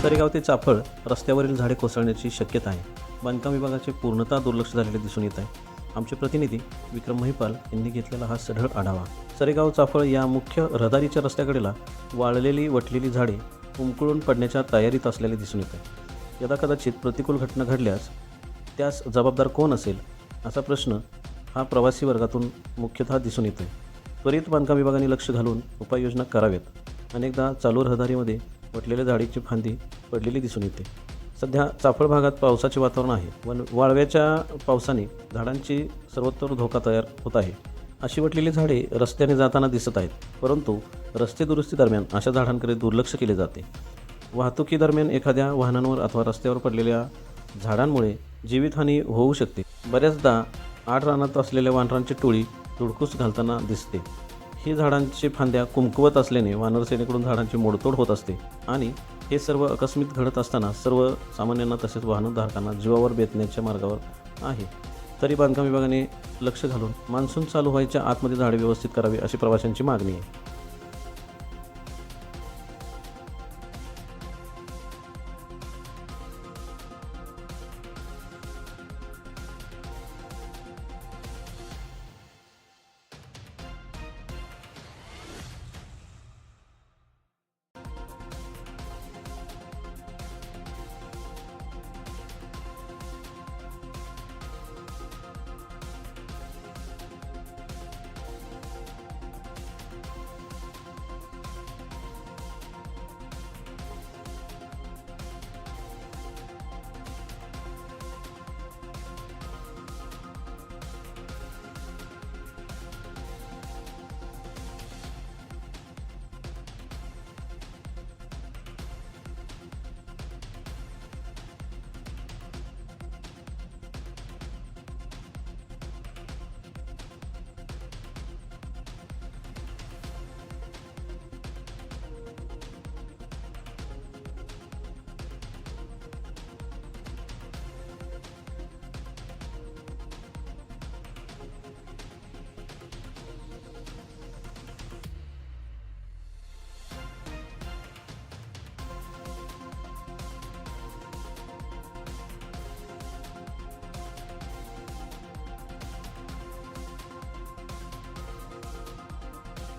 सरेगाव ते चाफळ रस्त्यावरील झाडे कोसळण्याची शक्यता आहे. बांधकाम विभागाचे पूर्णतः दुर्लक्ष झालेले दिसून येत आहे. आमचे प्रतिनिधी विक्रम महिपाल यांनी घेतलेला हा सढळ आढावा. सरेगाव चाफळ या मुख्य रहदारीच्या रस्त्याकडेला वाळलेली वटलेली झाडे उमकुळून पडण्याच्या तयारीत असलेले दिसून येत आहे. यदाकदाचित प्रतिकूल घटना घडल्यास त्यास जबाबदार कोण असेल असा प्रश्न हा प्रवासी वर्गातून मुख्यतः दिसून येतो. त्वरित बांधकाम विभागाने लक्ष घालून उपाययोजना कराव्यात. अनेकदा चालू रहदारीमध्ये वटलेल्या झाडीची फांदी पडलेली दिसून येते. सध्या चाफळ भागात पावसाचे वातावरण आहे. वाळव्याच्या पावसाने झाडांची सर्वत्र धोका तयार होत आहे. अशी वटलेली झाडे रस्त्याने जाताना दिसत आहेत, परंतु रस्ते दुरुस्ती दरम्यान अशा झाडांकडे दुर्लक्ष केले जाते. वाहतुकीदरम्यान एखाद्या वाहनांवर अथवा रस्त्यावर पडलेल्या झाडांमुळे जीवितहानी होऊ शकते. बऱ्याचदा आड रानात असलेल्या वानरांची टोळी धुडकूस घालताना दिसते. ही झाडांची फांद्या कुमकुवत असल्याने वानरसेनेकडून झाडांची मोडतोड होत असते आणि हे सर्व अकस्मित घडत असताना सर्वसामान्यांना तसेच वाहनधारकांना जीवावर बेतण्याच्या मार्गावर आहे. तरी बांधकाम विभागाने लक्ष घालून मान्सून चालू व्हायच्या आतमध्ये झाडे व्यवस्थित करावी अशी प्रवाशांची मागणी आहे.